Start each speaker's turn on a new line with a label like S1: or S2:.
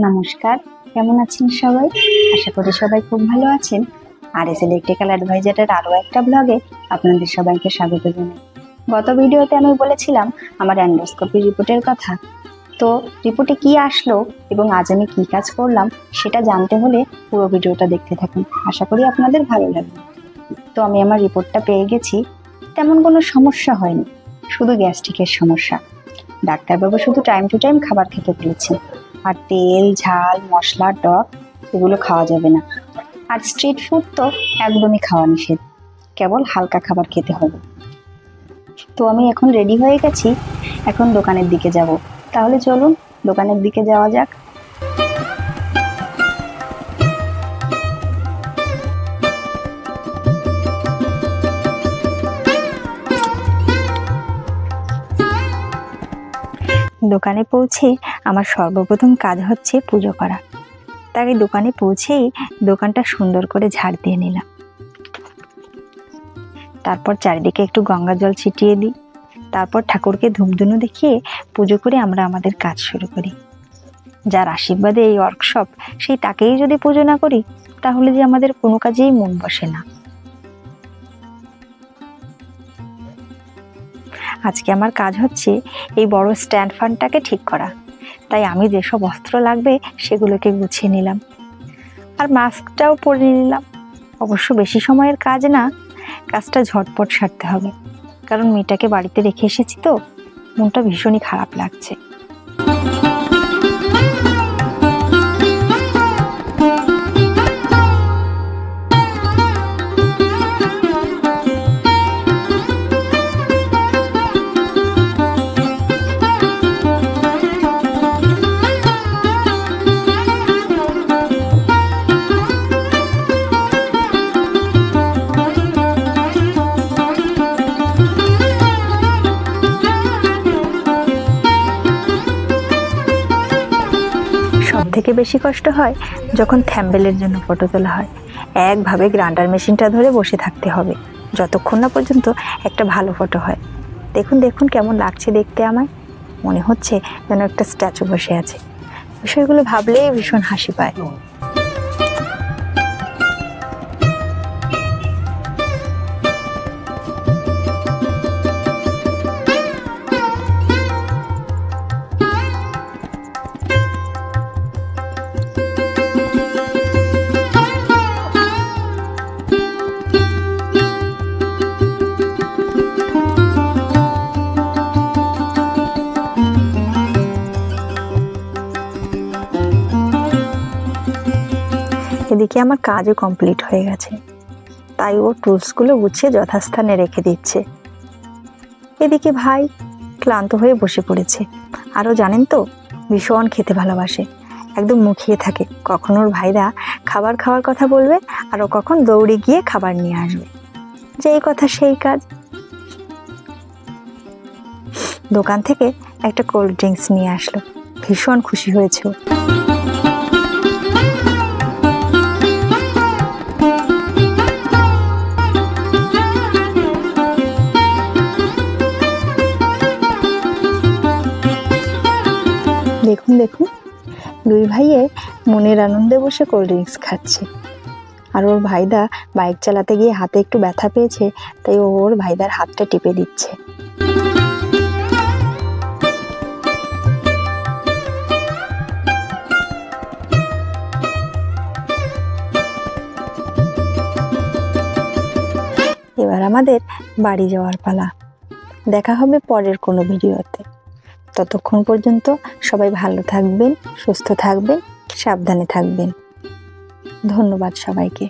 S1: নমস্কার, কেমন আছেন সবাই? আশা করি সবাই খুব ভালো আছেন। আর এস ইলেকট্রিক্যাল অ্যাডভাইজারের আরও একটা ব্লগে আপনাদের সবাইকে স্বাগত জানাই। গত ভিডিওতে আমি বলেছিলাম আমার অ্যান্ডোস্কোপি রিপোর্টের কথা। তো রিপোর্টে কি আসলো এবং আজ আমি কি কাজ করলাম সেটা জানতে হলে পুরো ভিডিওটা দেখতে থাকুন। আশা করি আপনাদের ভালো লাগবে। তো আমি আমার রিপোর্টটা পেয়ে গেছি। তেমন কোনো সমস্যা হয়নি, শুধু গ্যাস্ট্রিকের সমস্যা। ডাক্তারবাবু শুধু টাইম টু টাইম খাবার খেতে বলেছেন, আর তেল, ঝাল, মশলা, টক এগুলো খাওয়া যাবে না। আর স্ট্রিট ফুড তো একদমই খাওয়া নিষেধ, কেবল হালকা খাবার খেতে হবে। তো আমি এখন রেডি হয়ে গেছি, এখন দোকানের দিকে যাব। তাহলে চলুন দোকানের দিকে যাওয়া যাক। দোকানে পৌঁছে আমার সর্বপ্রথম কাজ হচ্ছে পুজো করা। তাই দোকানে পৌঁছেই দোকানটা সুন্দর করে ঝাড় দিয়ে নিলাম। তারপর চারিদিকে একটু গঙ্গা জল ছিটিয়ে দিই। তারপর ঠাকুরকে ধূপধুনো দেখিয়ে পুজো করে আমরা আমাদের কাজ শুরু করি। যার আশীর্বাদে এই ওয়ার্কশপ, সেই তাকেই যদি পুজো না করি তাহলে যে আমাদের কোনো কাজেই মন বসে না। আজকে আমার কাজ হচ্ছে এই বড় স্ট্যান্ড ফ্যানটাকে ঠিক করা। তাই আমি যেসব অস্ত্র লাগবে সেগুলোকে গুছিয়ে নিলাম, আর মাস্কটাও পরে নিলাম। অবশ্য বেশি সময়ের কাজ না, কাজটা ঝটপট সারতে হবে, কারণ মেয়েটাকে বাড়িতে রেখে এসেছি তো মনটা ভীষণই খারাপ লাগছে। থেকে বেশি কষ্ট হয় যখন থ্যাম্বেলের জন্য ফটো তোলা হয়। একভাবে গ্রাইন্ডার মেশিনটা ধরে বসে থাকতে হবে যতক্ষণ না পর্যন্ত একটা ভালো ফটো হয়। দেখুন দেখুন কেমন লাগছে দেখতে, আমায় মনে হচ্ছে যেন একটা স্ট্যাচু বসে আছে। বিষয়গুলো ভাবলেই ভীষণ হাসি পায়। এদিকে আমার কাজও কমপ্লিট হয়ে গেছে, তাই ও টুলসগুলো গুছিয়ে যথাস্থানে রেখে দিচ্ছে। এদিকে ভাই ক্লান্ত হয়ে বসে পড়েছে। আরও জানেন তো, ভীষণ খেতে ভালোবাসে, একদম মুখিয়ে থাকে। কখন ওর ভাইরা খাবার খাওয়ার কথা বলবে আর ও কখন দৌড়ে গিয়ে খাবার নিয়ে আসবে। যেই কথা সেই কাজ। দোকান থেকে একটা কোল্ড ড্রিঙ্কস নিয়ে আসলো, ভীষণ খুশি হয়েছে ও। দেখুন দেখুন, দুই ভাইয়ে মনের আনন্দে বসে কোল্ড ড্রিঙ্কস খাচ্ছে। আর ওর ভাইদা বাইক চালাতে গিয়ে হাতে একটু ব্যথা পেয়েছে, তাই ওর ভাইদার হাতটা টিপে দিচ্ছে। এবার আমাদের বাড়ি যাওয়ার পালা। দেখা হবে পরের কোনো ভিডিওতে। ততক্ষণ পর্যন্ত সবাই ভালো থাকবেন, সুস্থ থাকবেন, সাবধানে থাকবেন। ধন্যবাদ সবাইকে।